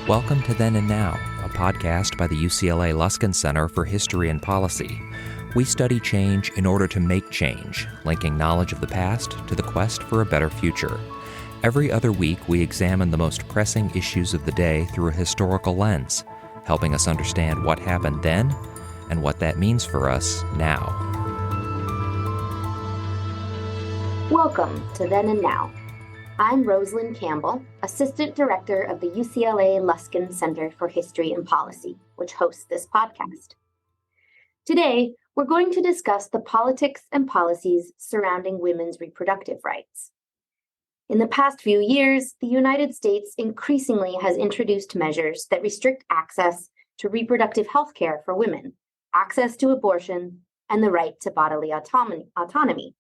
Welcome to Then and Now, a podcast by the UCLA Luskin Center for History and Policy. We study change in order to make change, linking knowledge of the past to the quest for a better future. Every other week, we examine the most pressing issues of the day through a historical lens, helping us understand what happened then and what that means for us now. Welcome to Then and Now. I'm Rosalind Campbell, Assistant Director of the UCLA Luskin Center for History and Policy, which hosts this podcast. Today, we're going to discuss the politics and policies surrounding women's reproductive rights. In the past few years, the United States increasingly has introduced measures that restrict access to reproductive health care for women, access to abortion, and the right to bodily autonomy.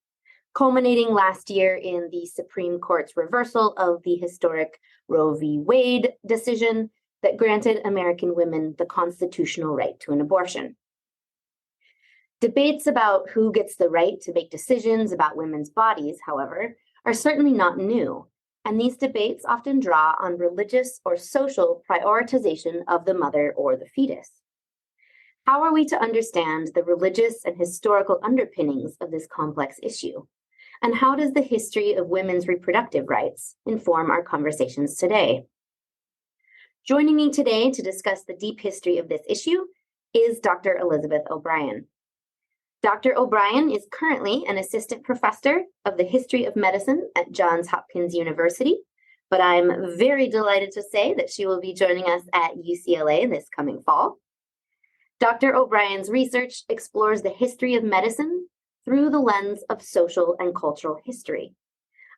Culminating last year in the Supreme Court's reversal of the historic Roe v. Wade decision that granted American women the constitutional right to an abortion. Debates about who gets the right to make decisions about women's bodies, however, are certainly not new, and these debates often draw on religious or social prioritization of the mother or the fetus. How are we to understand the religious and historical underpinnings of this complex issue? And how does the history of women's reproductive rights inform our conversations today? Joining me today to discuss the deep history of this issue is Dr. Elizabeth O'Brien. Dr. O'Brien is currently an assistant professor of the history of medicine at Johns Hopkins University, but I'm very delighted to say that she will be joining us at UCLA this coming fall. Dr. O'Brien's research explores the history of medicine through the lens of social and cultural history,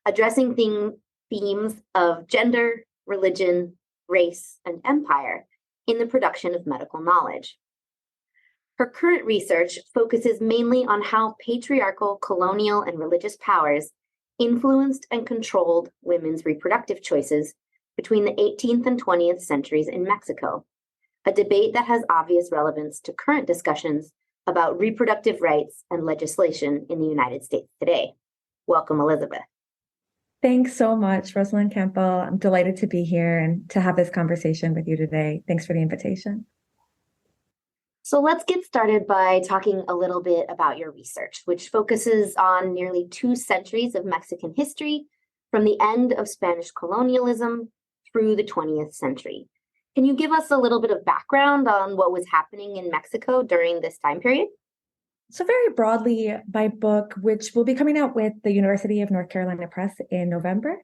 addressing themes of gender, religion, race, and empire in the production of medical knowledge. Her current research focuses mainly on how patriarchal, colonial, and religious powers influenced and controlled women's reproductive choices between the 18th and 20th centuries in Mexico, a debate that has obvious relevance to current discussions about reproductive rights and legislation in the United States today. Welcome, Elizabeth. Thanks so much, Rosalind Campbell. I'm delighted to be here and to have this conversation with you today. Thanks for the invitation. So let's get started by talking a little bit about your research, which focuses on nearly 2 centuries of Mexican history from the end of Spanish colonialism through the 20th century. Can you give us a little bit of background on what was happening in Mexico during this time period? So very broadly, my book, which will be coming out with the University of North Carolina Press in November,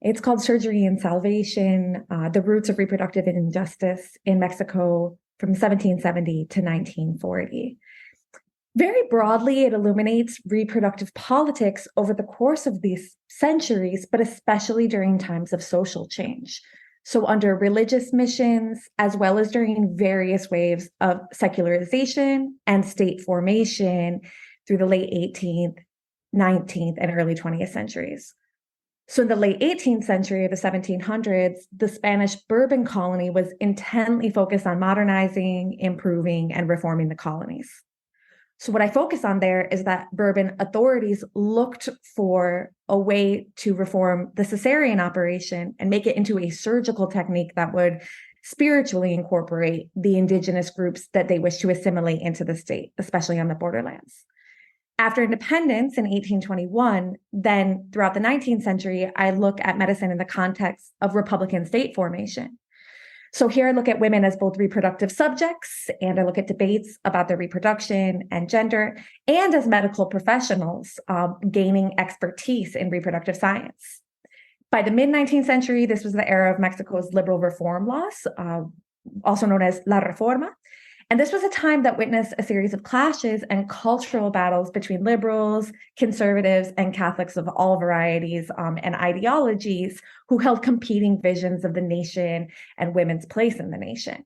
it's called Surgery and Salvation, The Roots of Reproductive Injustice in Mexico from 1770 to 1940. Very broadly, it illuminates reproductive politics over the course of these centuries, but especially during times of social change. So under religious missions, as well as during various waves of secularization and state formation through the late 18th, 19th, and early 20th centuries. So in the late 18th century, the 1700s, the Spanish Bourbon colony was intently focused on modernizing, improving, and reforming the colonies. So what I focus on there is that Bourbon authorities looked for a way to reform the cesarean operation and make it into a surgical technique that would spiritually incorporate the indigenous groups that they wish to assimilate into the state, especially on the borderlands. After independence in 1821, then throughout the 19th century, I look at medicine in the context of Republican state formation. So here I look at women as both reproductive subjects, and I look at debates about their reproduction and gender, and as medical professionals gaining expertise in reproductive science. By the mid-19th century, this was the era of Mexico's liberal reform laws, also known as La Reforma. And this was a time that witnessed a series of clashes and cultural battles between liberals, conservatives, and Catholics of all varieties and ideologies who held competing visions of the nation and women's place in the nation.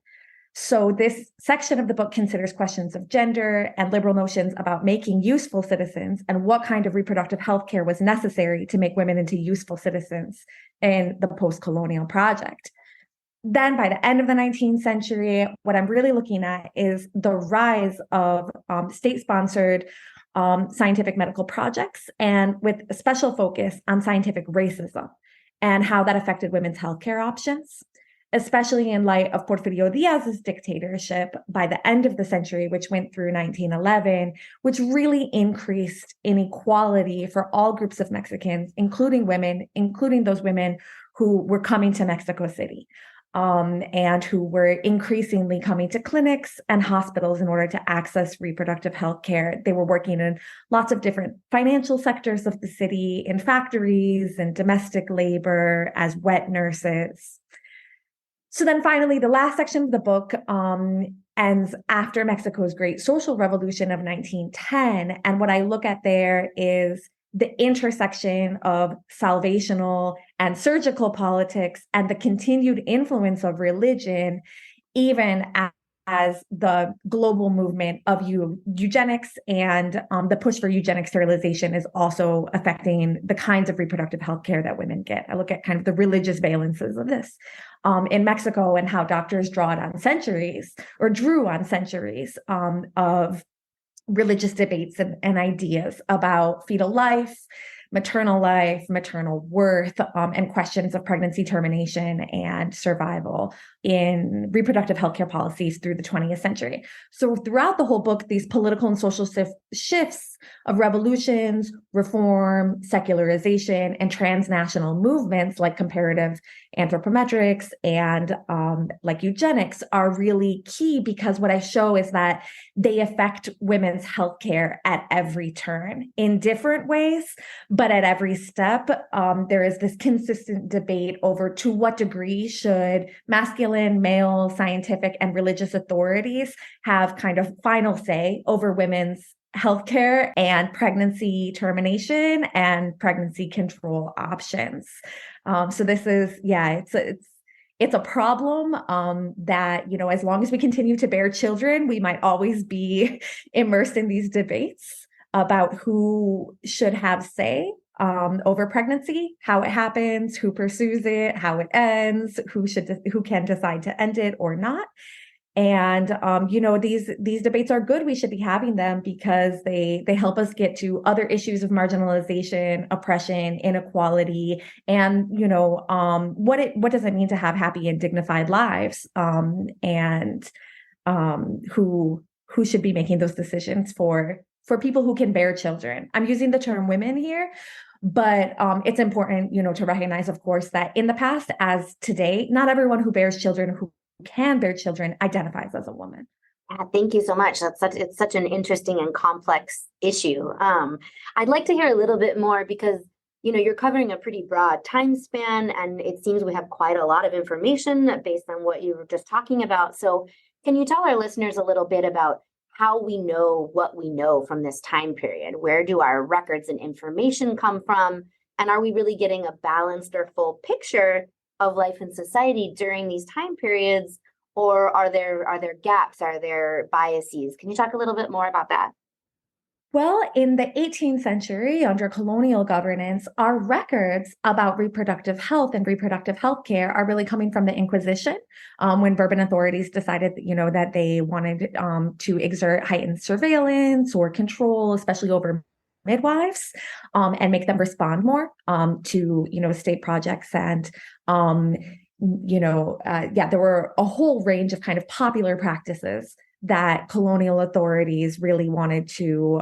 So this section of the book considers questions of gender and liberal notions about making useful citizens and what kind of reproductive health care was necessary to make women into useful citizens in the post-colonial project. Then by the end of the 19th century, what I'm really looking at is the rise of state-sponsored scientific medical projects, and with a special focus on scientific racism and how that affected women's healthcare options. especially in light of Porfirio Diaz's dictatorship by the end of the century, which went through 1911, which really increased inequality for all groups of Mexicans, including women, including those women who were coming to Mexico City. And who were increasingly coming to clinics and hospitals in order to access reproductive health care. They were working in lots of different financial sectors of the city, in factories and domestic labor, as wet nurses. So then finally, the last section of the book ends after Mexico's Great Social Revolution of 1910. And what I look at there is the intersection of salvational and surgical politics and the continued influence of religion, even as the global movement of eugenics and the push for eugenic sterilization is also affecting the kinds of reproductive health care that women get. I look at kind of the religious valences of this in Mexico and how doctors drew on centuries of religious debates and ideas about fetal life, maternal worth, and questions of pregnancy termination and survival in reproductive healthcare policies through the 20th century. So throughout the whole book, these political and social shifts of revolutions, reform, secularization, and transnational movements like comparative anthropometrics and like eugenics are really key, because what I show is that they affect women's healthcare at every turn in different ways, but at every step, there is this consistent debate over to what degree should masculine, male, scientific, and religious authorities have kind of final say over women's healthcare and pregnancy termination and pregnancy control options. So this is, it's a problem that, as long as we continue to bear children, we might always be immersed in these debates about who should have say over pregnancy, how it happens, who pursues it, how it ends, who can decide to end it or not. And these debates are good. We should be having them because they help us get to other issues of marginalization, oppression, inequality, and what does it mean to have happy and dignified lives, and who should be making those decisions for people who can bear children. I'm using the term women here, but it's important, to recognize, of course, that in the past as today, not everyone who bears children who can bear children identifies as a woman. Thank you so much. It's such an interesting and complex issue. I'd like to hear a little bit more because, you're covering a pretty broad time span, and it seems we have quite a lot of information based on what you were just talking about. So can you tell our listeners a little bit about how we know what we know from this time period? Where do our records and information come from? And are we really getting a balanced or full picture of life in society during these time periods, or are there gaps? Are there biases? Can you talk a little bit more about that? Well, in the 18th century, under colonial governance, our records about reproductive health and reproductive health care are really coming from the Inquisition, when Bourbon authorities decided that they wanted to exert heightened surveillance or control, especially over midwives, and make them respond more to state projects. And there were a whole range of kind of popular practices that colonial authorities really wanted to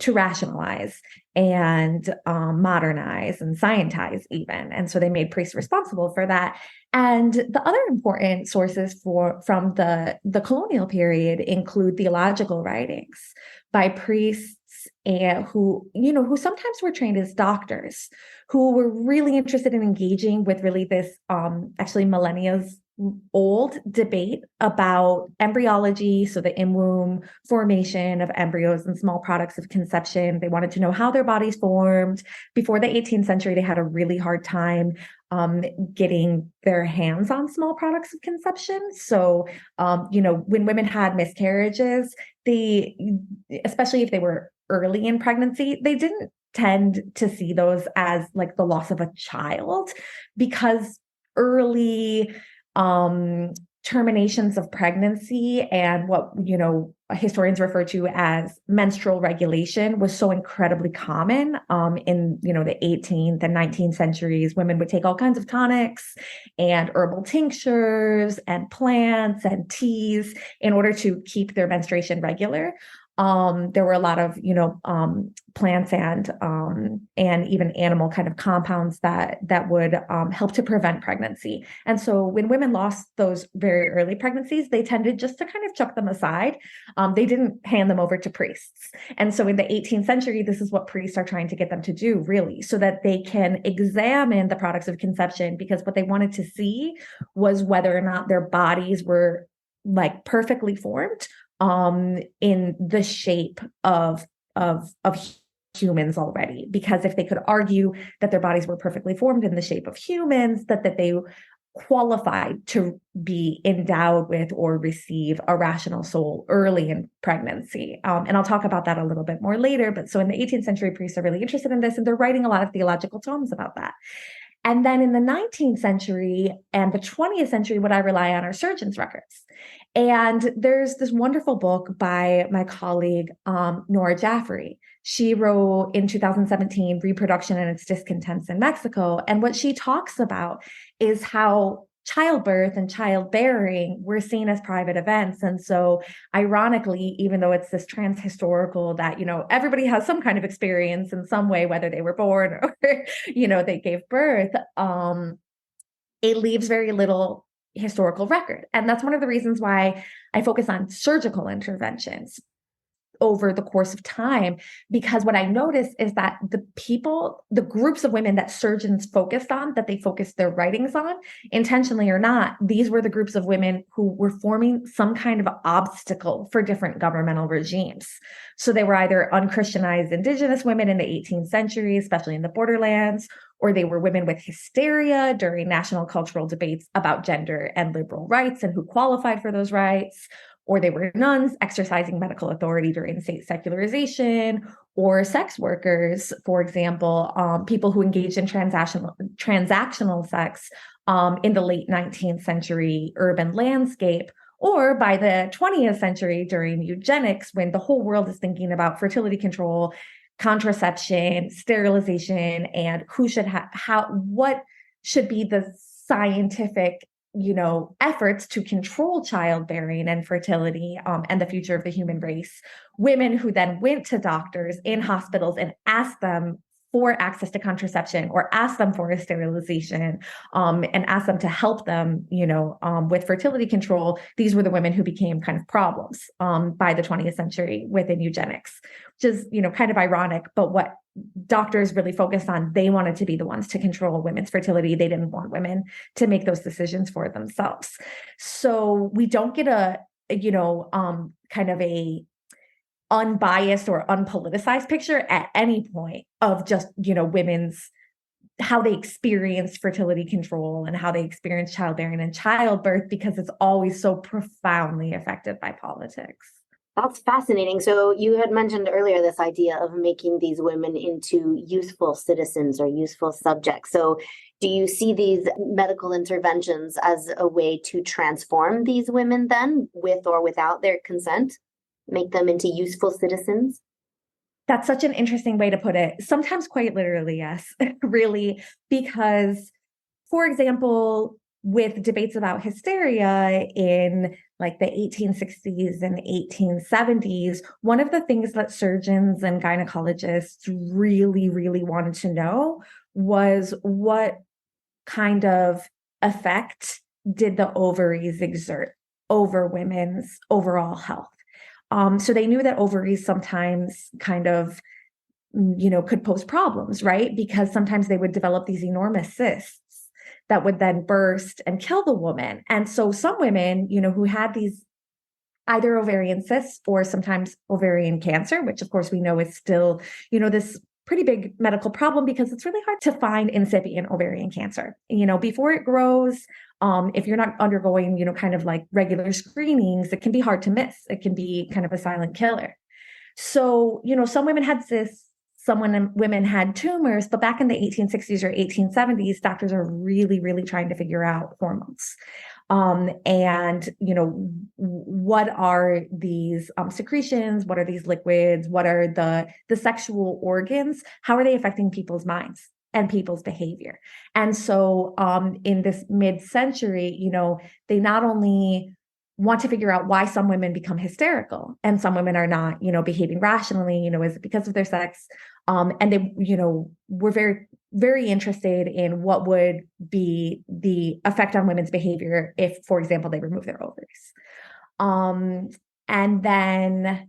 rationalize and modernize and scientize even. And so they made priests responsible for that. And the other important sources from the colonial period include theological writings by priests who sometimes were trained as doctors, who were really interested in engaging with really this actually millennia's old debate about embryology, so the in-womb formation of embryos and small products of conception. They wanted to know how their bodies formed. Before the 18th century, they had a really hard time getting their hands on small products of conception. So, when women had miscarriages, especially if they were early in pregnancy, they didn't tend to see those as like the loss of a child, because early terminations of pregnancy and what, historians refer to as menstrual regulation was so incredibly common in, the 18th and 19th centuries. Women would take all kinds of tonics and herbal tinctures and plants and teas in order to keep their menstruation regular. There were a lot of, plants and even animal kind of compounds that would help to prevent pregnancy. And so when women lost those very early pregnancies, they tended just to kind of chuck them aside. They didn't hand them over to priests. And so in the 18th century, this is what priests are trying to get them to do, really, so that they can examine the products of conception, because what they wanted to see was whether or not their bodies were like perfectly formed in the shape of humans already. Because if they could argue that their bodies were perfectly formed in the shape of humans, that they qualified to be endowed with or receive a rational soul early in pregnancy. And I'll talk about that a little bit more later. But so in the 18th century, priests are really interested in this, and they're writing a lot of theological tomes about that. And then in the 19th century and the 20th century, what I rely on are surgeons' records. And there's this wonderful book by my colleague, Nora Jaffrey. She wrote in 2017, Reproduction and Its Discontents in Mexico. And what she talks about is how childbirth and childbearing were seen as private events. And so ironically, even though it's this transhistorical that, everybody has some kind of experience in some way, whether they were born or, they gave birth, it leaves very little historical record. And that's one of the reasons why I focus on surgical interventions over the course of time, because what I noticed is that the groups of women that surgeons focused on, that they focused their writings on, intentionally or not, these were the groups of women who were forming some kind of obstacle for different governmental regimes. So they were either unchristianized indigenous women in the 18th century, especially in the borderlands, or they were women with hysteria during national cultural debates about gender and liberal rights and who qualified for those rights, or they were nuns exercising medical authority during state secularization, or sex workers, for example, people who engaged in transactional sex in the late 19th century urban landscape, or by the 20th century during eugenics, when the whole world is thinking about fertility control, contraception, sterilization, and who should what should be the scientific efforts to control childbearing and fertility and the future of the human race. Women who then went to doctors in hospitals and asked them for access to contraception or asked them for a sterilization and asked them to help them, with fertility control. These were the women who became kind of problems by the 20th century within eugenics, which is, kind of ironic. But what doctors really focused on, they wanted to be the ones to control women's fertility. They didn't want women to make those decisions for themselves. So we don't get kind of a unbiased or unpoliticized picture at any point of just, women's, how they experience fertility control and how they experience childbearing and childbirth, because it's always so profoundly affected by politics. That's fascinating. So you had mentioned earlier this idea of making these women into useful citizens or useful subjects. So do you see these medical interventions as a way to transform these women then, with or without their consent, make them into useful citizens? That's such an interesting way to put it. Sometimes quite literally, yes, really, because, for example, with debates about hysteria in like the 1860s and 1870s, one of the things that surgeons and gynecologists really, really wanted to know was what kind of effect did the ovaries exert over women's overall health. So they knew that ovaries sometimes kind of, could pose problems, right? Because sometimes they would develop these enormous cysts that would then burst and kill the woman. And so some women, who had these either ovarian cysts or sometimes ovarian cancer, which of course we know is still, this pretty big medical problem, because it's really hard to find incipient ovarian cancer, before it grows. If you're not undergoing, kind of like regular screenings, it can be hard to miss. It can be kind of a silent killer. So, some women had cysts, women had tumors, but back in the 1860s or 1870s, doctors are really, really trying to figure out hormones. And, what are these secretions? What are these liquids? What are the sexual organs? How are they affecting people's minds and people's behavior? And so in this mid-century, they not only want to figure out why some women become hysterical and some women are not, behaving rationally, is it because of their sex? And they, were very, very interested in what would be the effect on women's behavior if, for example, they remove their ovaries. And then,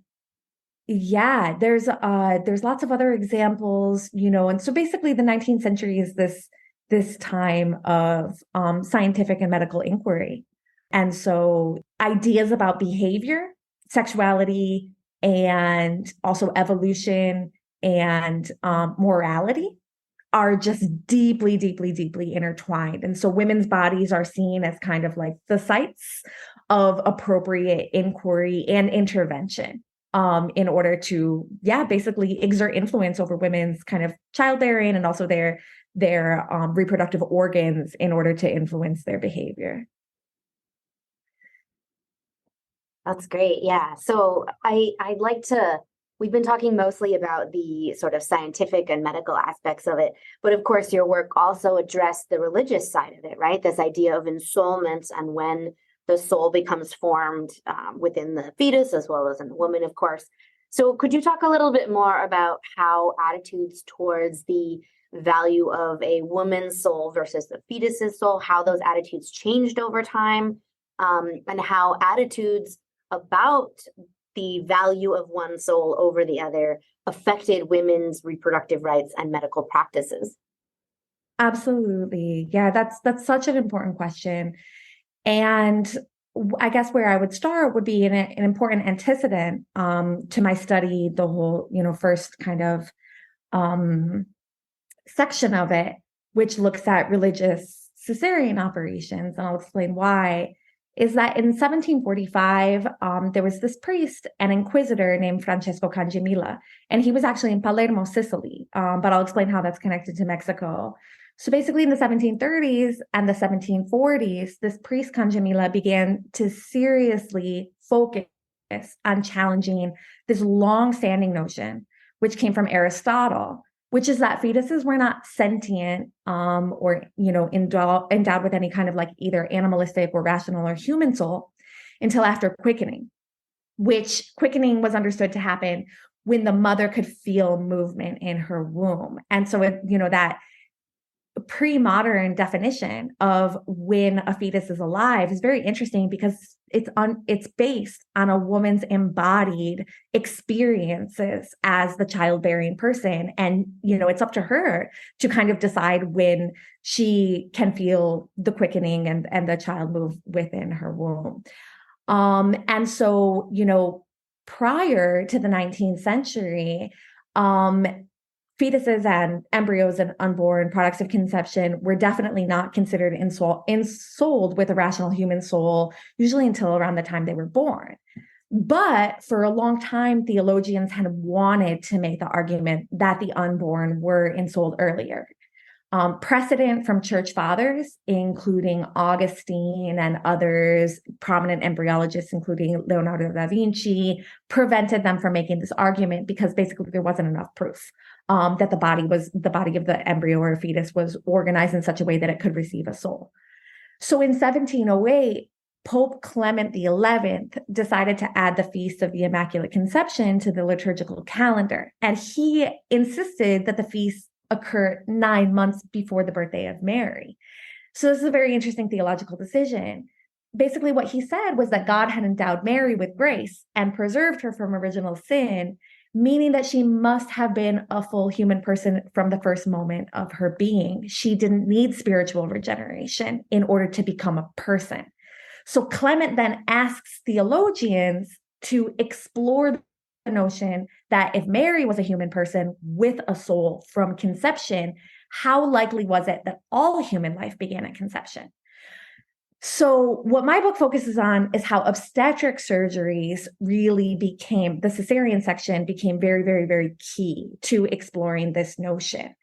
yeah, there's lots of other examples, and so basically the 19th century is this time of scientific and medical inquiry. And so ideas about behavior, sexuality, and also evolution and morality are just deeply, deeply, deeply intertwined. And so women's bodies are seen as kind of like the sites of appropriate inquiry and intervention in order to, basically exert influence over women's kind of childbearing and also their reproductive organs in order to influence their behavior. That's great. Yeah. So I'd like to, we've been talking mostly about the sort of scientific and medical aspects of it, but of course your work also addressed the religious side of it, right? This idea of ensoulment and when the soul becomes formed within the fetus as well as in the woman, of course. So could you talk a little bit more about how attitudes towards the value of a woman's soul versus the fetus's soul, how those attitudes changed over time, and how attitudes about the value of one soul over the other affected women's reproductive rights and medical practices? Absolutely. Yeah, that's such an important question. And I guess where I would start would be an important antecedent to my study, the whole, first kind of section of it, which looks at religious cesarean operations, and I'll explain why. Is that in 1745, there was this priest and inquisitor named Francesco Cangemilla, and he was actually in Palermo, Sicily, but I'll explain how that's connected to Mexico. So basically in the 1730s and the 1740s, this priest Cangemilla began to seriously focus on challenging this long-standing notion, which came from Aristotle, which is that fetuses were not sentient or, endowed with any kind of like either animalistic or rational or human soul until after quickening, which quickening was understood to happen when the mother could feel movement in her womb. And so, that pre-modern definition of when a fetus is alive is very interesting because it's based on a woman's embodied experiences as the childbearing person. And, it's up to her to kind of decide when she can feel the quickening and the child move within her womb. And so, prior to the 19th century, fetuses and embryos and unborn products of conception were definitely not considered ensouled with a rational human soul, usually until around the time they were born. But for a long time, theologians had wanted to make the argument that the unborn were ensouled earlier. Precedent from church fathers, including Augustine and others, prominent embryologists, including Leonardo da Vinci, prevented them from making this argument because basically there wasn't enough proof that the body of the embryo or fetus was organized in such a way that it could receive a soul. So in 1708, Pope Clement XI decided to add the Feast of the Immaculate Conception to the liturgical calendar, and he insisted that the feast occur 9 months before the birthday of Mary. So this is a very interesting theological decision. Basically, what he said was that God had endowed Mary with grace and preserved her from original sin, meaning that she must have been a full human person from the first moment of her being. She didn't need spiritual regeneration in order to become a person. So Clement then asks theologians to explore the notion that if Mary was a human person with a soul from conception, how likely was it that all human life began at conception? So what my book focuses on is how obstetric surgeries really became, the cesarean section became very, very, very key to exploring this notion.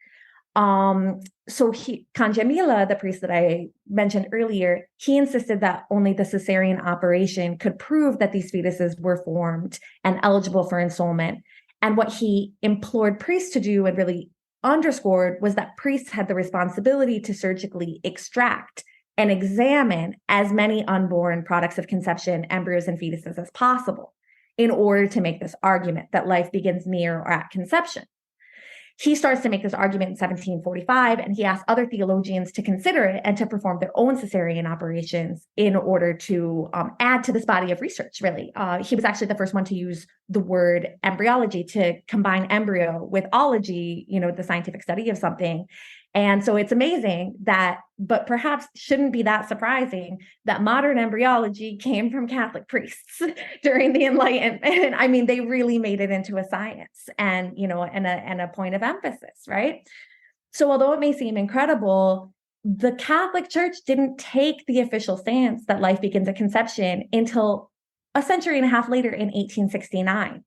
Kanjamila, the priest that I mentioned earlier, he insisted that only the cesarean operation could prove that these fetuses were formed and eligible for ensoulment. And what he implored priests to do and really underscored was that priests had the responsibility to surgically extract and examine as many unborn products of conception, embryos, and fetuses as possible in order to make this argument that life begins near or at conception. He starts to make this argument in 1745, and he asks other theologians to consider it and to perform their own cesarean operations in order to add to this body of research, really. He was actually the first one to use the word embryology to combine embryo with ology, the scientific study of something. And so it's amazing that, but perhaps shouldn't be that surprising, that modern embryology came from Catholic priests during the Enlightenment. I mean, they really made it into a science and, and a point of emphasis, right? So although it may seem incredible, the Catholic Church didn't take the official stance that life begins at conception until a century and a half later in 1869.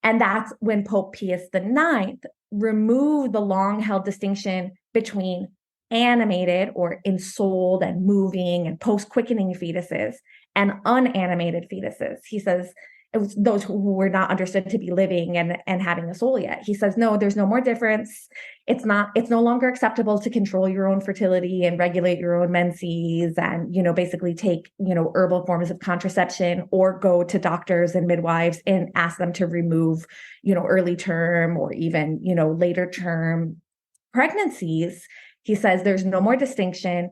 And that's when Pope Pius IX removed the long-held distinction between animated or ensouled and moving and post-quickening fetuses and unanimated fetuses. He says it was those who were not understood to be living and having a soul yet. He says, no, there's no more difference. It's no longer acceptable to control your own fertility and regulate your own menses and, basically take, herbal forms of contraception or go to doctors and midwives and ask them to remove, early term or even, later term pregnancies. He says there's no more distinction.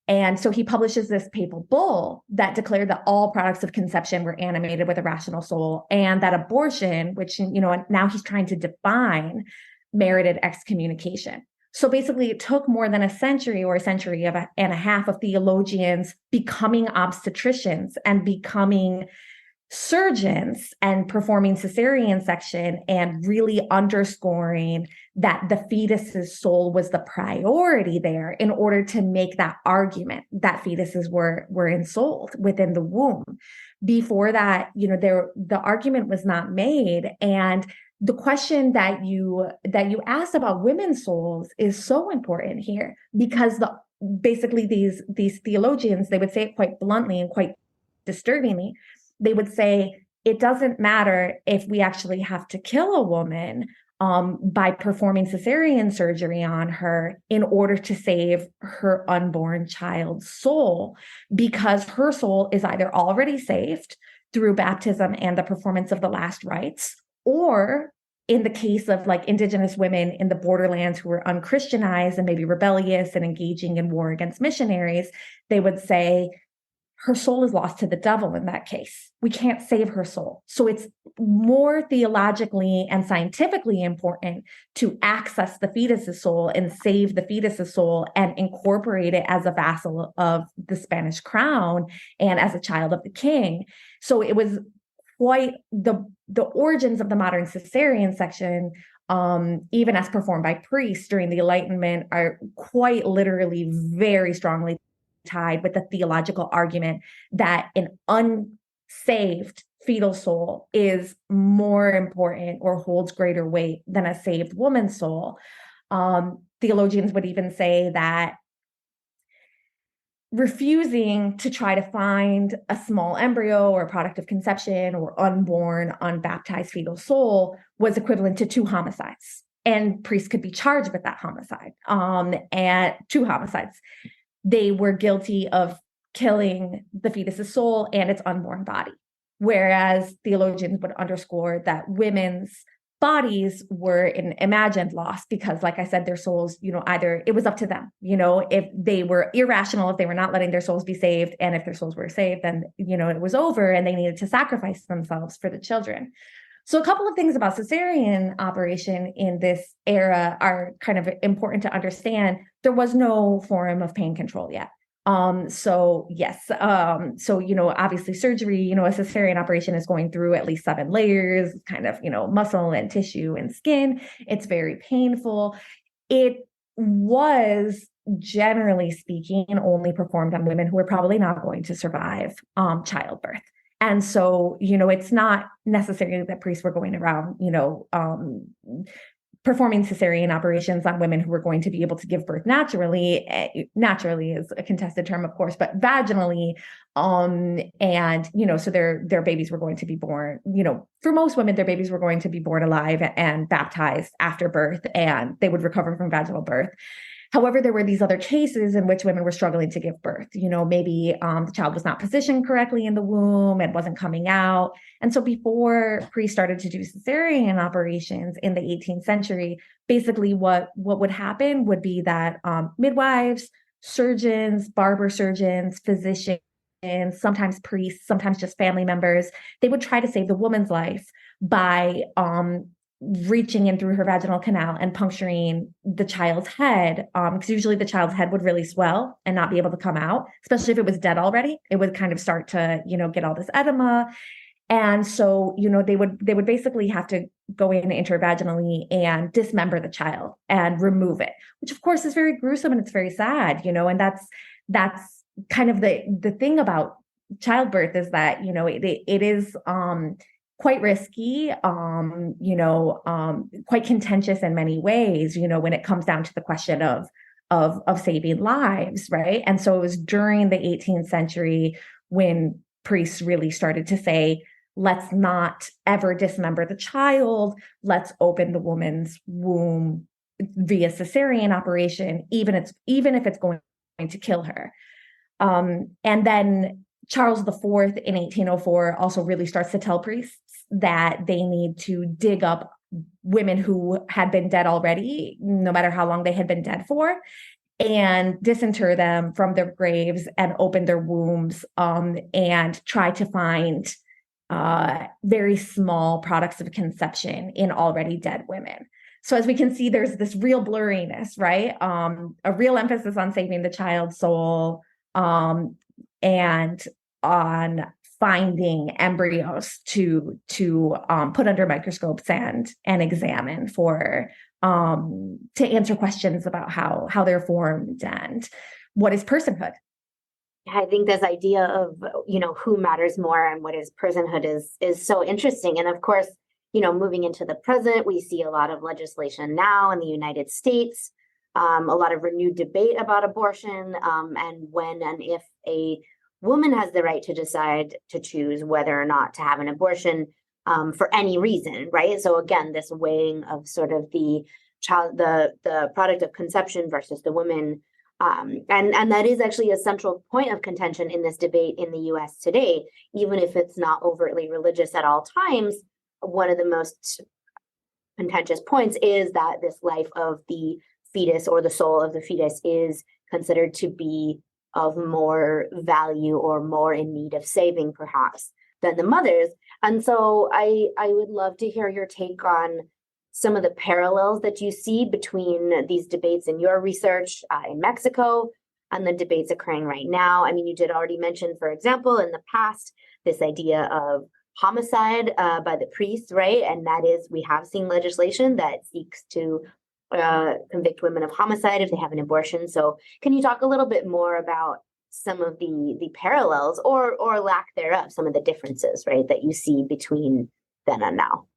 And so he publishes this papal bull that declared that all products of conception were animated with a rational soul, and that abortion, which, now he's trying to define, merited excommunication. So basically it took more than a century or a century and a half of theologians becoming obstetricians and becoming surgeons and performing cesarean section and really underscoring that the fetus's soul was the priority there in order to make that argument that fetuses were ensouled within the womb. Before that, the argument was not made. And the question that you asked about women's souls is so important here, because basically these theologians, they would say it quite bluntly and quite disturbingly. They would say, it doesn't matter if we actually have to kill a woman by performing cesarean surgery on her in order to save her unborn child's soul, because her soul is either already saved through baptism and the performance of the last rites, or in the case of like indigenous women in the borderlands who were unchristianized and maybe rebellious and engaging in war against missionaries, they would say, her soul is lost to the devil in that case. We can't save her soul. So it's more theologically and scientifically important to access the fetus's soul and save the fetus's soul and incorporate it as a vassal of the Spanish crown and as a child of the king. So it was quite the origins of the modern cesarean section, even as performed by priests during the Enlightenment, are quite literally very strongly tied with the theological argument that an unsaved fetal soul is more important or holds greater weight than a saved woman's soul. Theologians would even say that refusing to try to find a small embryo or product of conception or unborn, unbaptized fetal soul was equivalent to 2 homicides. And priests could be charged with that homicide, and 2 homicides. They were guilty of killing the fetus's soul and its unborn body. Whereas theologians would underscore that women's bodies were an imagined loss because, like I said, their souls, either it was up to them, if they were irrational, if they were not letting their souls be saved, and if their souls were saved, then, it was over and they needed to sacrifice themselves for the children. So a couple of things about cesarean operation in this era are kind of important to understand. There was no form of pain control yet. So obviously surgery, a cesarean operation is going through at least 7 layers, kind of, muscle and tissue and skin. It's very painful. It was, generally speaking, only performed on women who were probably not going to survive childbirth. And so, it's not necessarily that priests were going around, performing cesarean operations on women who were going to be able to give birth naturally. Naturally is a contested term, of course, but vaginally. And, so their babies were going to be born, for most women, their babies were going to be born alive and baptized after birth, and they would recover from vaginal birth. However, there were these other cases in which women were struggling to give birth. Maybe the child was not positioned correctly in the womb and wasn't coming out. And so before priests started to do cesarean operations in the 18th century, basically what would happen would be that midwives, surgeons, barber surgeons, physicians, sometimes priests, sometimes just family members, they would try to save the woman's life by reaching in through her vaginal canal and puncturing the child's head, because usually the child's head would really swell and not be able to come out, especially if it was dead already. It would kind of start to, get all this edema. And so, they would basically have to go in intervaginally and dismember the child and remove it, which of course is very gruesome and it's very sad, and that's kind of the thing about childbirth is that, it is quite risky, quite contentious in many ways, when it comes down to the question of saving lives, right? And so it was during the 18th century when priests really started to say, let's not ever dismember the child, let's open the woman's womb via cesarean operation, even if it's going to kill her. And then Charles IV in 1804 also really starts to tell priests that they need to dig up women who had been dead already, no matter how long they had been dead for, and disinter them from their graves and open their wombs, and try to find very small products of conception in already dead women. So as we can see, there's this real blurriness, right? A real emphasis on saving the child's soul, and on finding embryos to put under microscopes and examine for to answer questions about how they're formed and what is personhood. I think this idea of who matters more and what is personhood is so interesting. And of course, moving into the present, we see a lot of legislation now in the United States, a lot of renewed debate about abortion, and when and if a woman has the right to decide to choose whether or not to have an abortion, for any reason, right? So again, this weighing of sort of the child, the product of conception versus the woman, and that is actually a central point of contention in this debate in the U.S. today, even if it's not overtly religious at all times. One of the most contentious points is that this life of the fetus or the soul of the fetus is considered to be of more value or more in need of saving, perhaps, than the mother's. And so I would love to hear your take on some of the parallels that you see between these debates in your research in Mexico and the debates occurring right now. I mean, you did already mention, for example, in the past, this idea of homicide by the priests, right? And that is, we have seen legislation that seeks to convict women of homicide if they have an abortion. So can you talk a little bit more about some of the parallels or lack thereof, some of the differences, right, that you see between then and now?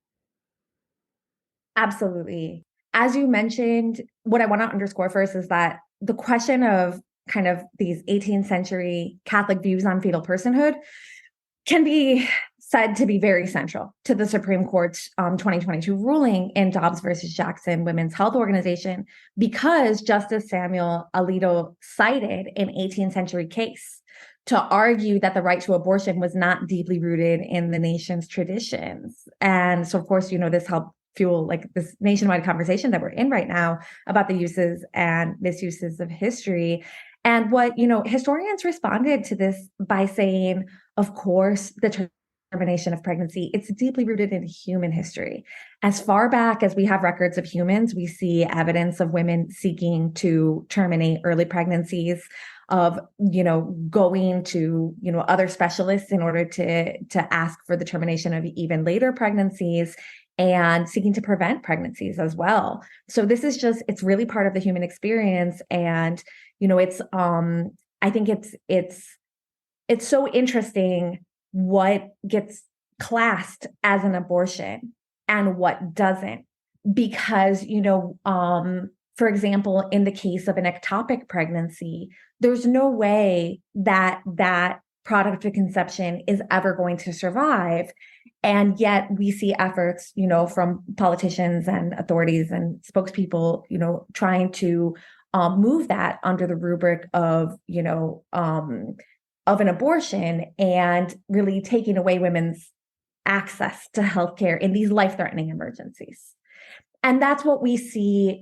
Absolutely. As you mentioned, what I want to underscore first is that the question of kind of these 18th century Catholic views on fetal personhood can be said to be very central to the Supreme Court's 2022 ruling in Dobbs versus Jackson Women's Health Organization, because Justice Samuel Alito cited an 18th century case to argue that the right to abortion was not deeply rooted in the nation's traditions. And so, of course, this helped fuel like this nationwide conversation that we're in right now about the uses and misuses of history. And what, historians responded to this by saying, of course, the termination of pregnancy, it's deeply rooted in human history. As far back as we have records of humans, we see evidence of women seeking to terminate early pregnancies, of, going to, other specialists in order to ask for the termination of even later pregnancies, and seeking to prevent pregnancies as well. So this is it's really part of the human experience. And, it's, I think it's so interesting what gets classed as an abortion and what doesn't, because, for example, in the case of an ectopic pregnancy, there's no way that that product of conception is ever going to survive. And yet we see efforts, from politicians and authorities and spokespeople, trying to move that under the rubric of an abortion, and really taking away women's access to healthcare in these life-threatening emergencies. And that's what we see,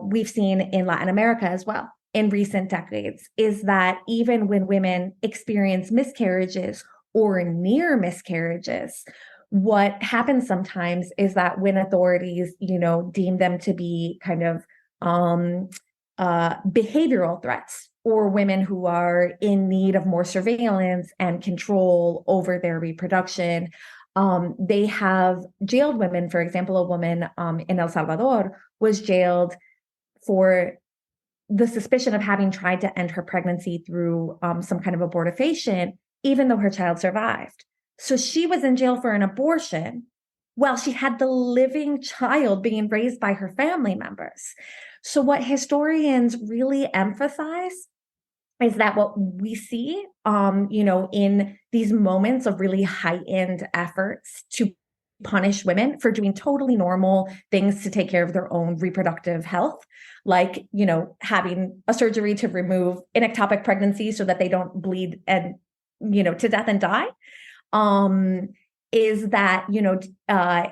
we've seen in Latin America as well in recent decades, is that even when women experience miscarriages or near miscarriages, what happens sometimes is that when authorities, deem them to be kind of behavioral threats, or women who are in need of more surveillance and control over their reproduction, they have jailed women. For example, a woman in El Salvador was jailed for the suspicion of having tried to end her pregnancy through some kind of abortifacient, even though her child survived. So she was in jail for an abortion while she had the living child being raised by her family members. So what historians really emphasize is that what we see, in these moments of really heightened efforts to punish women for doing totally normal things to take care of their own reproductive health, like, having a surgery to remove an ectopic pregnancy so that they don't bleed and, to death and die, is that,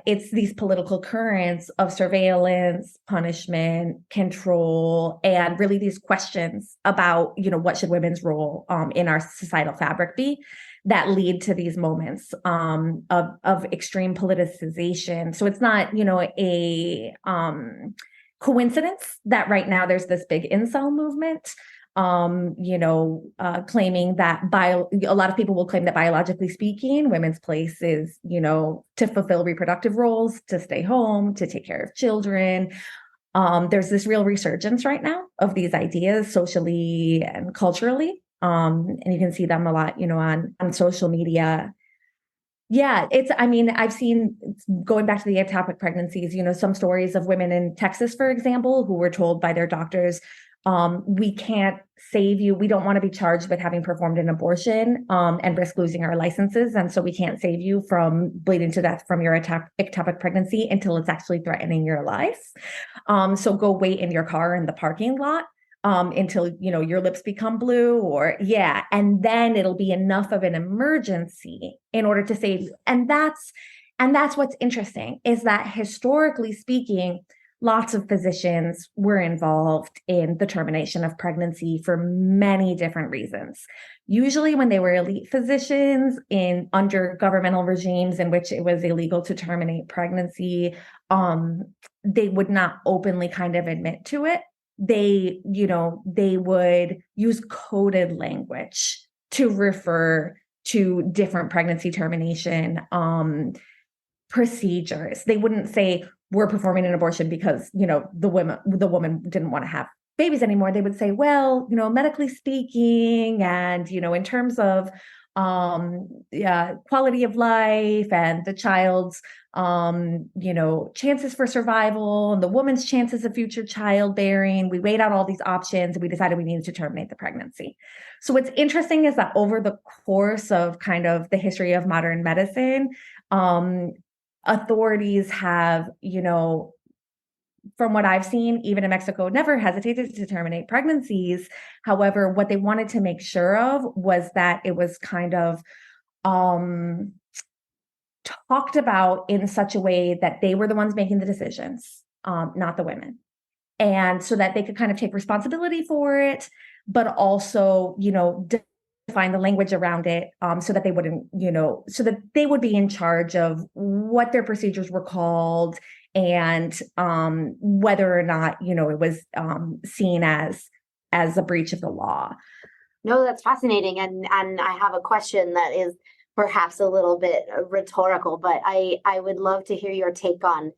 it's these political currents of surveillance, punishment, control, and really these questions about, what should women's role in our societal fabric be, that lead to these moments of extreme politicization. So it's not, a coincidence that right now there's this big incel movement, claiming that a lot of people will claim that biologically speaking, women's place is, to fulfill reproductive roles, to stay home, to take care of children. There's this real resurgence right now of these ideas socially and culturally. And you can see them a lot, on social media. Yeah, I've seen, going back to the ectopic pregnancies, some stories of women in Texas, for example, who were told by their doctors, we can't save you. We don't want to be charged with having performed an abortion and risk losing our licenses. And so we can't save you from bleeding to death from your ectopic pregnancy until it's actually threatening your life. So go wait in your car in the parking lot until, your lips become blue, and then it'll be enough of an emergency in order to save you. And that's what's interesting, is that historically speaking, lots of physicians were involved in the termination of pregnancy for many different reasons. Usually when they were elite physicians under governmental regimes in which it was illegal to terminate pregnancy, they would not openly kind of admit to it. They would use coded language to refer to different pregnancy termination procedures. They wouldn't say, we're performing an abortion because, the woman didn't want to have babies anymore. They would say, well, medically speaking, and, in terms of quality of life and the child's, chances for survival and the woman's chances of future childbearing, we weighed out all these options and we decided we needed to terminate the pregnancy. So what's interesting is that over the course of kind of the history of modern medicine, authorities have, from what I've seen, even in Mexico, never hesitated to terminate pregnancies. However, what they wanted to make sure of was that it was kind of talked about in such a way that they were the ones making the decisions, not the women. And so that they could kind of take responsibility for it, but also, define the language around it, so that they wouldn't, so that they would be in charge of what their procedures were called, and whether or not, it was seen as a breach of the law. No, that's fascinating. And I have a question that is perhaps a little bit rhetorical, but I would love to hear your take on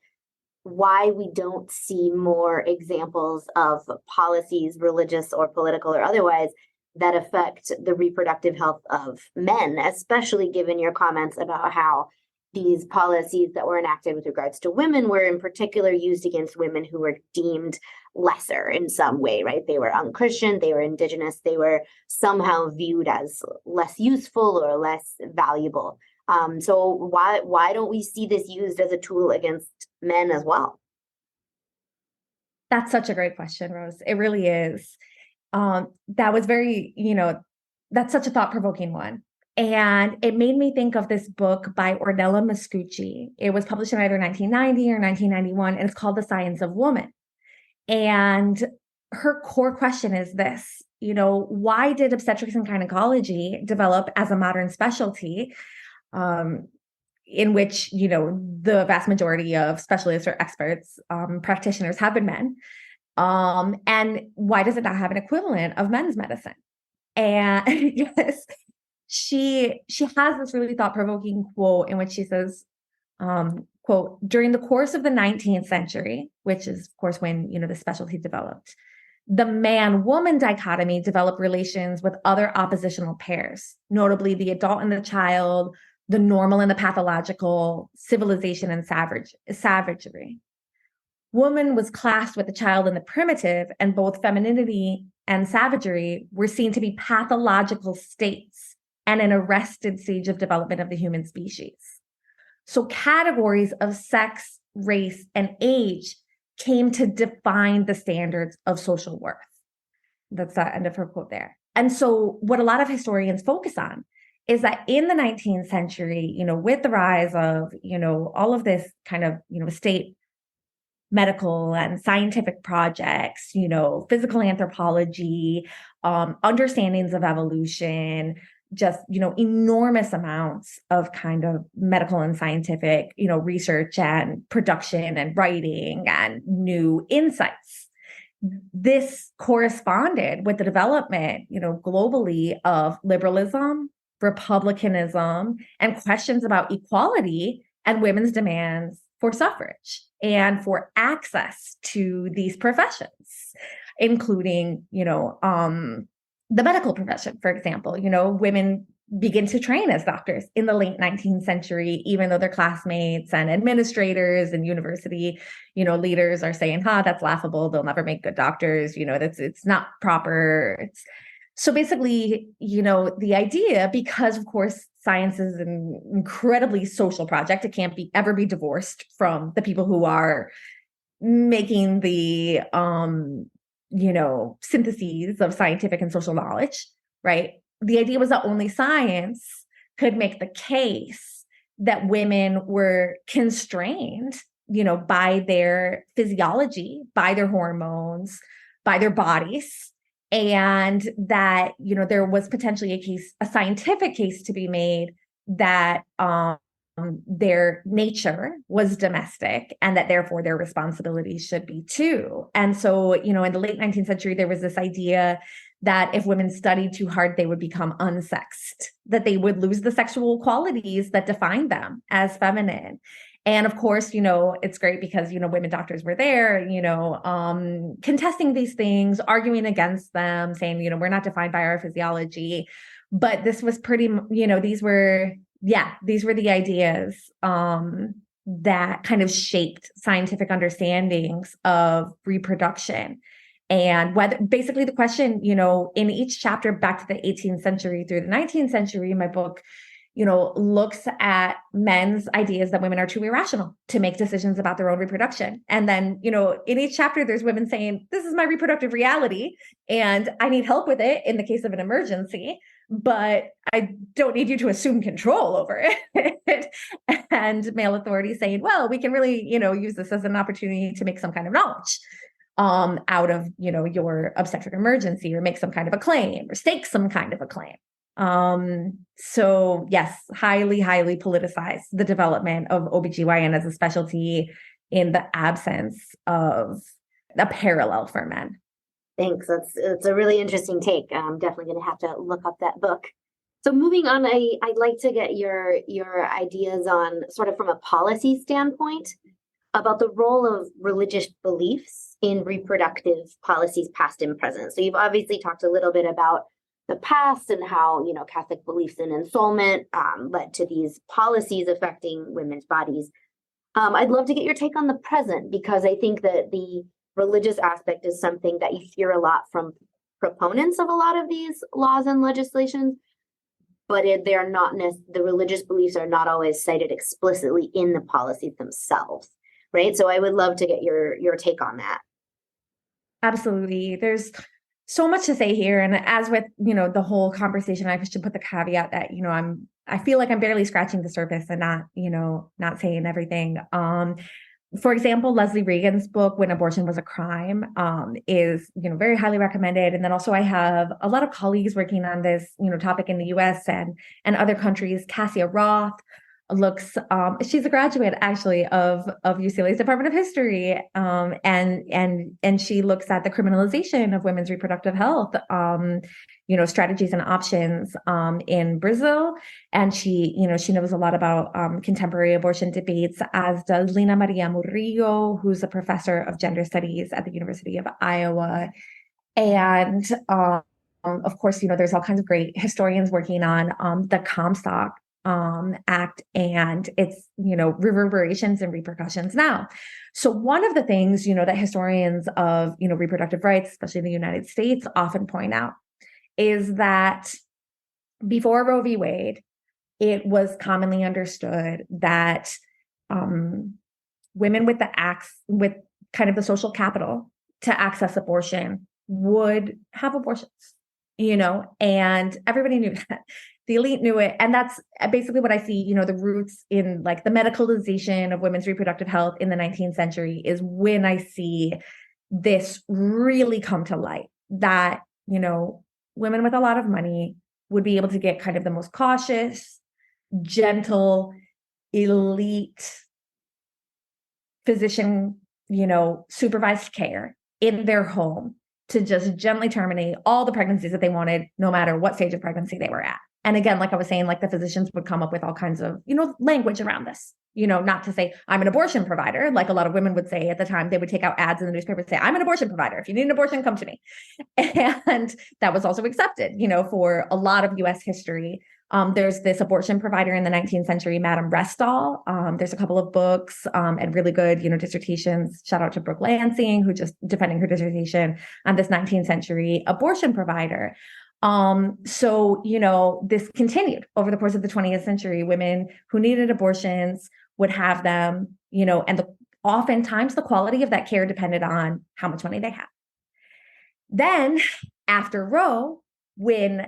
why we don't see more examples of policies, religious or political or otherwise, that affect the reproductive health of men, especially given your comments about how these policies that were enacted with regards to women were in particular used against women who were deemed lesser in some way, right? They were unchristian, they were indigenous, they were somehow viewed as less useful or less valuable. So why don't we see this used as a tool against men as well? That's such a great question, Rose. It really is. That was very, that's such a thought-provoking one. And it made me think of this book by Ornella Mascucci. It was published in either 1990 or 1991, and it's called The Science of Woman. And her core question is this, why did obstetrics and gynecology develop as a modern specialty, in which, the vast majority of specialists or experts, practitioners have been men? And why does it not have an equivalent of men's medicine? And yes, she has this really thought-provoking quote in which she says, quote, during the course of the 19th century, which is, of course, when, the specialty developed, the man-woman dichotomy developed relations with other oppositional pairs, notably the adult and the child, the normal and the pathological, civilization and savagery. Woman was classed with the child and the primitive, and both femininity and savagery were seen to be pathological states and an arrested stage of development of the human species. So categories of sex, race, and age came to define the standards of social worth. That's the end of her quote there. And so what a lot of historians focus on is that in the 19th century, with the rise of, all of this kind of, state medical and scientific projects, physical anthropology, understandings of evolution, just, enormous amounts of kind of medical and scientific, research and production and writing and new insights. This corresponded with the development, globally of liberalism, republicanism, and questions about equality and women's demands for suffrage and for access to these professions, including, the medical profession, for example. Women begin to train as doctors in the late 19th century, even though their classmates and administrators and university, leaders are saying, that's laughable. They'll never make good doctors. It's not proper. So basically, the idea, because of course, science is an incredibly social project. It can't ever be divorced from the people who are making the, syntheses of scientific and social knowledge, right? The idea was that only science could make the case that women were constrained, by their physiology, by their hormones, by their bodies, and that, there was potentially a scientific case to be made that their nature was domestic and that therefore their responsibilities should be too. And so, in the late 19th century, there was this idea that if women studied too hard, they would become unsexed, that they would lose the sexual qualities that define them as feminine. And of course, it's great because, women doctors were there, contesting these things, arguing against them, saying, we're not defined by our physiology. But this was pretty, these were the ideas that kind of shaped scientific understandings of reproduction. And basically the question, in each chapter back to the 18th century through the 19th century, my book, looks at men's ideas that women are too irrational to make decisions about their own reproduction. And then, in each chapter, there's women saying, this is my reproductive reality, and I need help with it in the case of an emergency, but I don't need you to assume control over it. And male authorities saying, well, we can really, use this as an opportunity to make some kind of knowledge out of, your obstetric emergency, or make some kind of a claim, or stake some kind of a claim. So yes, highly, highly politicized the development of OBGYN as a specialty in the absence of a parallel for men. Thanks. It's a really interesting take. I'm definitely going to have to look up that book. So moving on, I'd like to get your ideas on, sort of from a policy standpoint, about the role of religious beliefs in reproductive policies, past and present. So you've obviously talked a little bit about the past and how, Catholic beliefs in ensoulment led to these policies affecting women's bodies. I'd love to get your take on the present, because I think that the religious aspect is something that you hear a lot from proponents of a lot of these laws and legislations, but they're not the religious beliefs are not always cited explicitly in the policies themselves, right? So I would love to get your take on that. Absolutely. There's so much to say here. And as with, the whole conversation, I should put the caveat that, I feel like I'm barely scratching the surface and not saying everything. For example, Leslie Reagan's book, When Abortion Was a Crime, is, very highly recommended. And then also I have a lot of colleagues working on this, topic in the US and other countries. Cassia Roth looks, she's a graduate actually of UCLA's Department of History. And she looks at the criminalization of women's reproductive health, strategies and options in Brazil. And she knows a lot about contemporary abortion debates, as does Lina Maria Murillo, who's a professor of gender studies at the University of Iowa. And of course, there's all kinds of great historians working on the Comstock Act and its, reverberations and repercussions now. So one of the things, that historians of, reproductive rights, especially in the United States, often point out is that before Roe v. Wade, it was commonly understood that women with with kind of the social capital to access abortion would have abortions, and everybody knew that. The elite knew it. And that's basically what I see, the roots in like the medicalization of women's reproductive health in the 19th century is when I see this really come to light, that, women with a lot of money would be able to get kind of the most cautious, gentle, elite physician, supervised care in their home to just gently terminate all the pregnancies that they wanted, no matter what stage of pregnancy they were at. And again, like I was saying, like the physicians would come up with all kinds of, language around this, not to say I'm an abortion provider, like a lot of women would say at the time. They would take out ads in the newspaper and say, I'm an abortion provider. If you need an abortion, come to me. And that was also accepted, for a lot of US history. There's this abortion provider in the 19th century, Madame Restall. There's a couple of books and really good, dissertations. Shout out to Brooke Lansing, who just defending her dissertation on this 19th century abortion provider. So, this continued over the course of the 20th century. Women who needed abortions would have them, and oftentimes the quality of that care depended on how much money they had. Then after Roe, when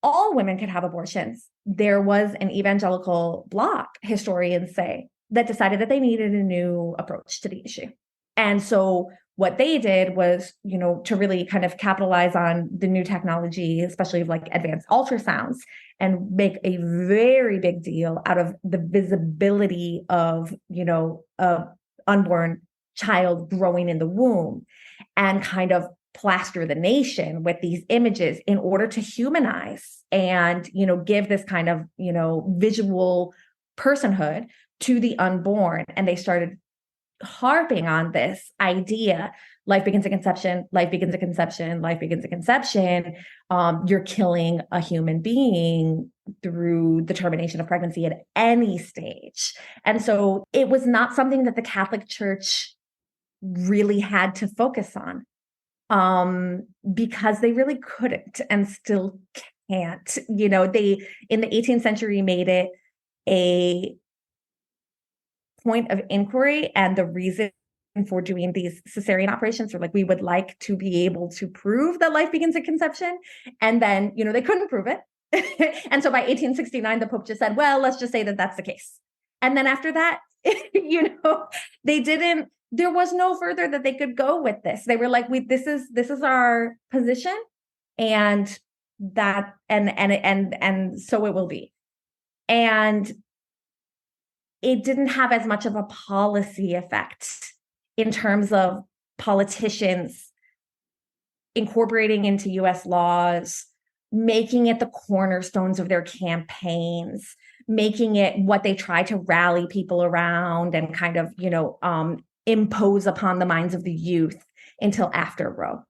all women could have abortions, there was an evangelical bloc, historians say, that decided that they needed a new approach to the issue. And so what they did was, to really kind of capitalize on the new technology, especially like advanced ultrasounds, and make a very big deal out of the visibility of, a unborn child growing in the womb, and kind of plaster the nation with these images in order to humanize and, give this kind of, visual personhood to the unborn. And they started harping on this idea: life begins at conception, life begins at conception, life begins at conception. You're killing a human being through the termination of pregnancy at any stage. And so it was not something that the Catholic Church really had to focus on, because they really couldn't and still can't. They in the 18th century made it a point of inquiry, and the reason for doing these cesarean operations are like, we would like to be able to prove that life begins at conception. And then, they couldn't prove it. And so by 1869, the Pope just said, well, let's just say that that's the case. And then after that, there was no further that they could go with this. They were like, this is our position, and that, and so it will be. And it didn't have as much of a policy effect in terms of politicians incorporating into US laws, making it the cornerstones of their campaigns, making it what they try to rally people around and kind of, impose upon the minds of the youth until after Roe,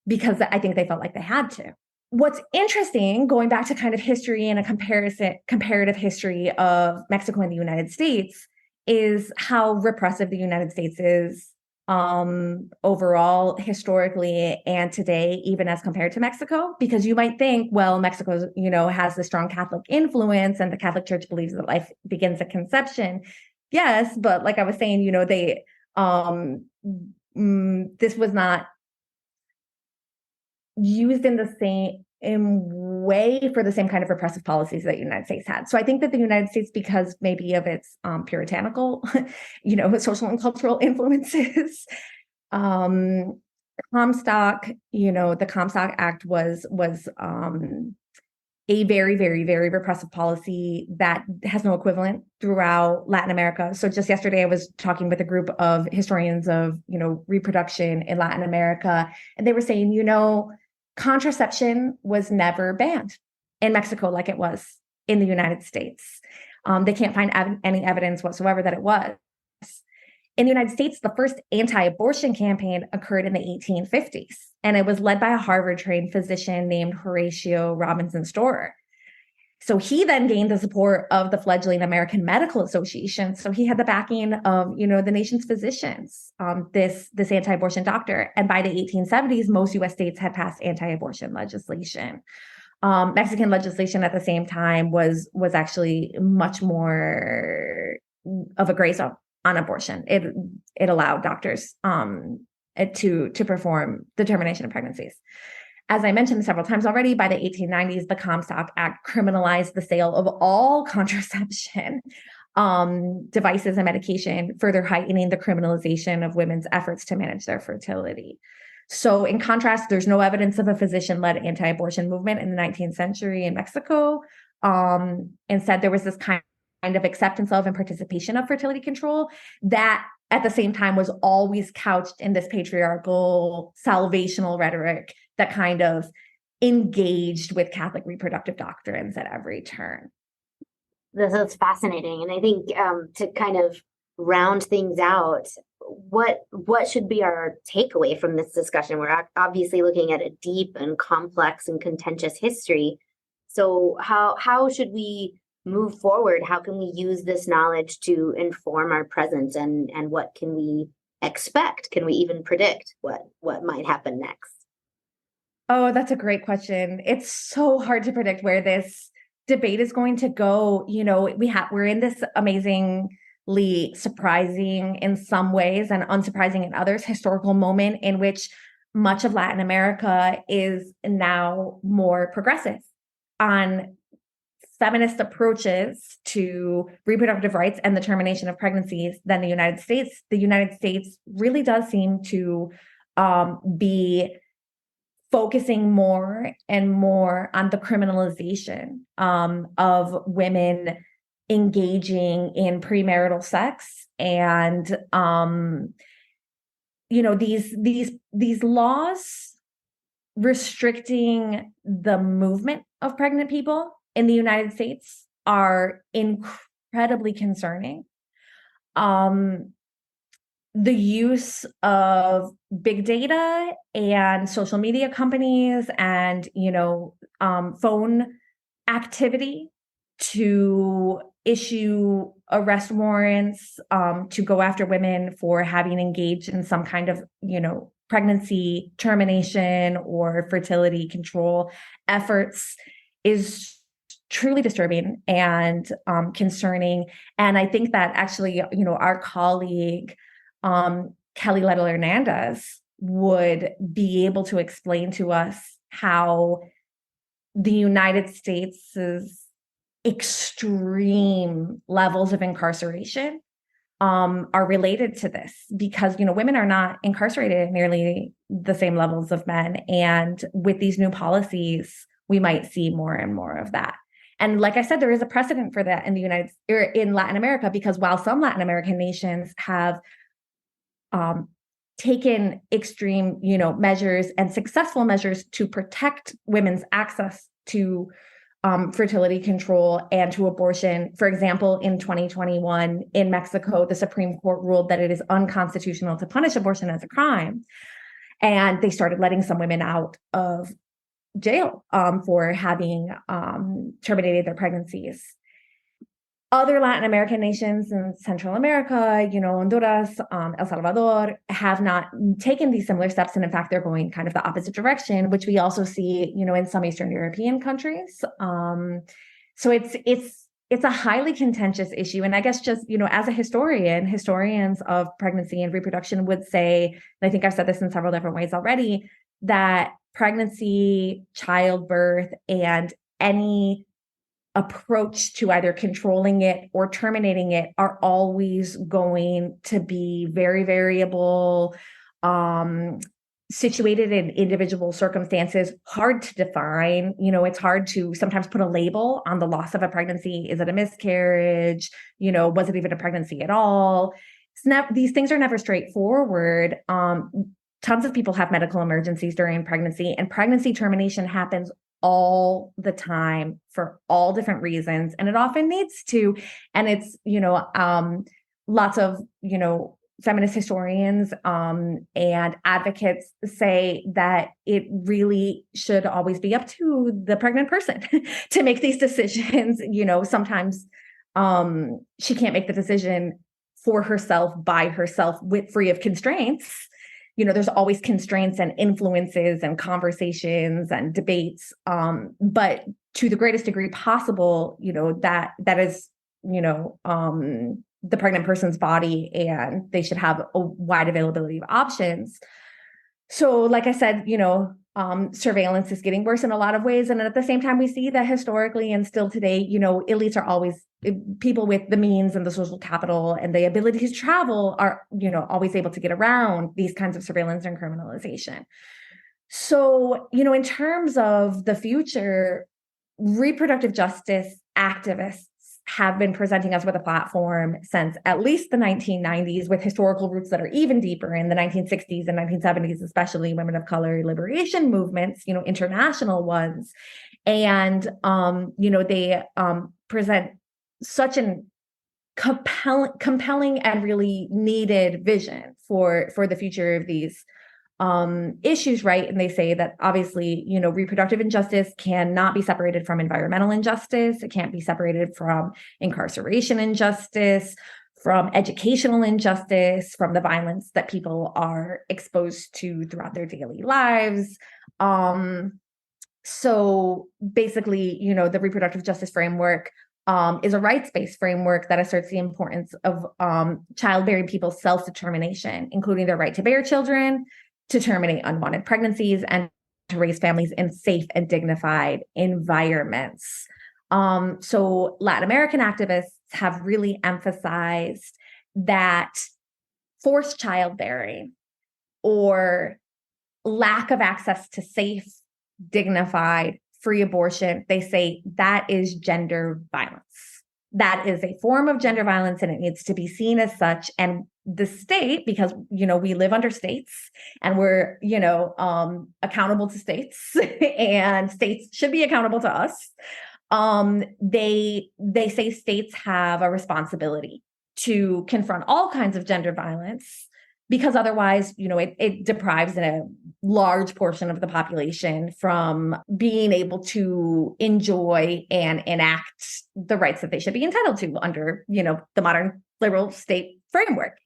because I think they felt like they had to. what's interesting, going back to kind of history and a comparative history of Mexico and the United States, is how repressive the United States is overall, historically, and today, even as compared to Mexico. Because you might think, well, Mexico, has the strong Catholic influence, and the Catholic Church believes that life begins at conception. Yes, but like I was saying, they this was not used in the same way for the same kind of repressive policies that the United States had. So I think that the United States, because maybe of its puritanical, social and cultural influences, Comstock, the Comstock Act was a very, very, very repressive policy that has no equivalent throughout Latin America. So just yesterday, I was talking with a group of historians of, reproduction in Latin America, and they were saying, contraception was never banned in Mexico like it was in the United States. They can't find any evidence whatsoever that it was. In the United States, the first anti-abortion campaign occurred in the 1850s, and it was led by a Harvard-trained physician named Horatio Robinson Storer. So he then gained the support of the fledgling American Medical Association. So he had the backing of, the nation's physicians, this anti-abortion doctor. And by the 1870s, most U.S. states had passed anti-abortion legislation. Mexican legislation at the same time was actually much more of a gray zone on abortion. It allowed doctors to perform the termination of pregnancies. As I mentioned several times already, by the 1890s, the Comstock Act criminalized the sale of all contraception devices and medication, further heightening the criminalization of women's efforts to manage their fertility. So in contrast, there's no evidence of a physician-led anti-abortion movement in the 19th century in Mexico. Instead, there was this kind of acceptance of and participation of fertility control that at the same time was always couched in this patriarchal salvational rhetoric that kind of engaged with Catholic reproductive doctrines at every turn. This is fascinating. And I think to kind of round things out, what should be our takeaway from this discussion? We're obviously looking at a deep and complex and contentious history. So how should we move forward? How can we use this knowledge to inform our present, and what can we expect? Can we even predict what might happen next? Oh, that's a great question. It's so hard to predict where this debate is going to go. We're in this amazingly surprising in some ways and unsurprising in others historical moment in which much of Latin America is now more progressive on feminist approaches to reproductive rights and the termination of pregnancies than the United States. The United States really does seem to be focusing more and more on the criminalization of women engaging in premarital sex, and these laws restricting the movement of pregnant people in the United States are incredibly concerning. The use of big data and social media companies and, phone activity to issue arrest warrants, to go after women for having engaged in some kind of, pregnancy termination or fertility control efforts is truly disturbing and concerning. And I think that actually, our colleague, Kelly Little Hernandez, would be able to explain to us how the United States' extreme levels of incarceration are related to this, because women are not incarcerated at nearly the same levels of men, and with these new policies we might see more and more of that. And like I said, there is a precedent for that in Latin America, because while some Latin American nations have taken extreme, measures and successful measures to protect women's access to fertility control and to abortion. For example, in 2021 in Mexico, the Supreme Court ruled that it is unconstitutional to punish abortion as a crime. And they started letting some women out of jail for having terminated their pregnancies. Other Latin American nations in Central America, Honduras, El Salvador, have not taken these similar steps. And in fact, they're going kind of the opposite direction, which we also see, in some Eastern European countries. So it's a highly contentious issue. And I guess just, as a historian, historians of pregnancy and reproduction would say, and I think I've said this in several different ways already, that pregnancy, childbirth, and any approach to either controlling it or terminating it are always going to be very variable, situated in individual circumstances, hard to define. It's hard to sometimes put a label on the loss of a pregnancy. Is it a miscarriage? Was it even a pregnancy at all? These things are never straightforward. Tons of people have medical emergencies during pregnancy, and pregnancy termination happens all the time for all different reasons. And it often needs to, and it's, lots of, feminist historians and advocates say that it really should always be up to the pregnant person to make these decisions. Sometimes she can't make the decision for herself, by herself, free of constraints. There's always constraints and influences and conversations and debates. But to the greatest degree possible, that is, the pregnant person's body, and they should have a wide availability of options. So like I said, surveillance is getting worse in a lot of ways. And at the same time, we see that historically and still today, elites are always, people with the means and the social capital and the ability to travel are, always able to get around these kinds of surveillance and criminalization. So, in terms of the future, reproductive justice activists have been presenting us with a platform since at least the 1990s, with historical roots that are even deeper in the 1960s and 1970s, especially women of color liberation movements, international ones. And, they present such an compelling and really needed vision for the future of these issues, right? And they say that obviously, reproductive injustice cannot be separated from environmental injustice. It can't be separated from incarceration injustice, from educational injustice, from the violence that people are exposed to throughout their daily lives. So basically, the reproductive justice framework is a rights-based framework that asserts the importance of childbearing people's self-determination, including their right to bear children, to terminate unwanted pregnancies, and to raise families in safe and dignified environments. So Latin American activists have really emphasized that forced childbearing or lack of access to safe, dignified, free abortion, they say that is gender violence. That is a form of gender violence, and it needs to be seen as such. And the state, because, we live under states and we're, accountable to states and states should be accountable to us. They say states have a responsibility to confront all kinds of gender violence, because otherwise, it deprives a large portion of the population from being able to enjoy and enact the rights that they should be entitled to under, the modern liberal state framework,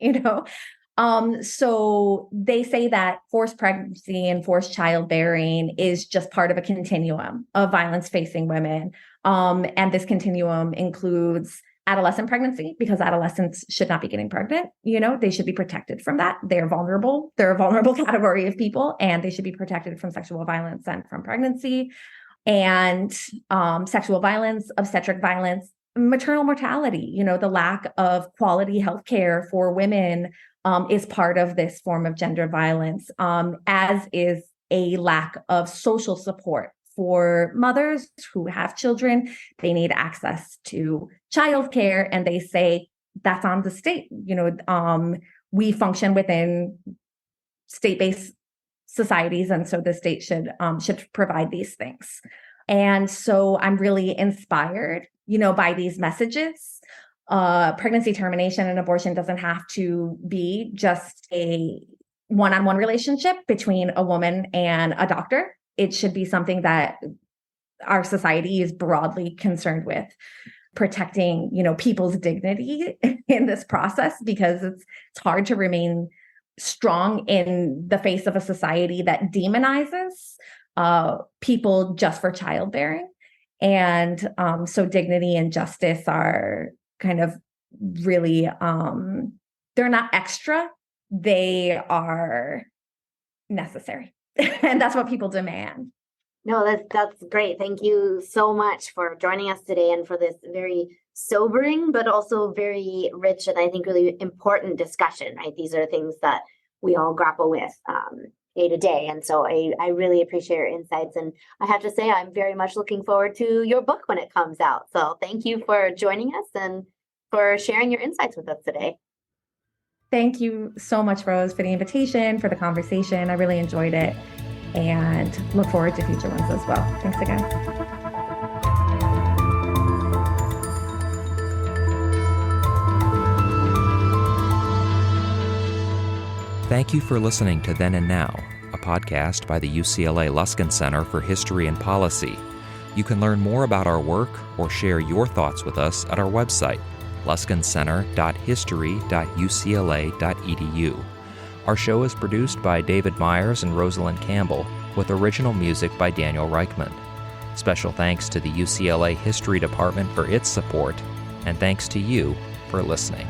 So they say that forced pregnancy and forced childbearing is just part of a continuum of violence facing women. And this continuum includes adolescent pregnancy, because adolescents should not be getting pregnant. They should be protected from that. They're vulnerable. They're a vulnerable category of people, and they should be protected from sexual violence and from pregnancy. And sexual violence, obstetric violence, maternal mortality, the lack of quality healthcare for women is part of this form of gender violence, as is a lack of social support for mothers who have children. They need access to childcare, and they say that's on the state. We function within state-based societies, and so the state should provide these things. And so I'm really inspired, by these messages. Pregnancy termination and abortion doesn't have to be just a one-on-one relationship between a woman and a doctor. it should be something that our society is broadly concerned with, protecting, people's dignity in this process, because it's hard to remain strong in the face of a society that demonizes people just for childbearing. And so dignity and justice are kind of really, they're not extra, they are necessary. And that's what people demand. No, that's great. Thank you so much for joining us today and for this very sobering, but also very rich and I think really important discussion, right? These are things that we all grapple with day to day. And so I really appreciate your insights. And I have to say, I'm very much looking forward to your book when it comes out. So thank you for joining us and for sharing your insights with us today. Thank you so much, Rose, for the invitation, for the conversation. I really enjoyed it and look forward to future ones as well. Thanks again. Thank you for listening to Then and Now, a podcast by the UCLA Luskin Center for History and Policy. You can learn more about our work or share your thoughts with us at our website, luskincenter.history.ucla.edu. Our show is produced by David Myers and Rosalind Campbell, with original music by Daniel Reichman. Special thanks to the UCLA History Department for its support, and thanks to you for listening.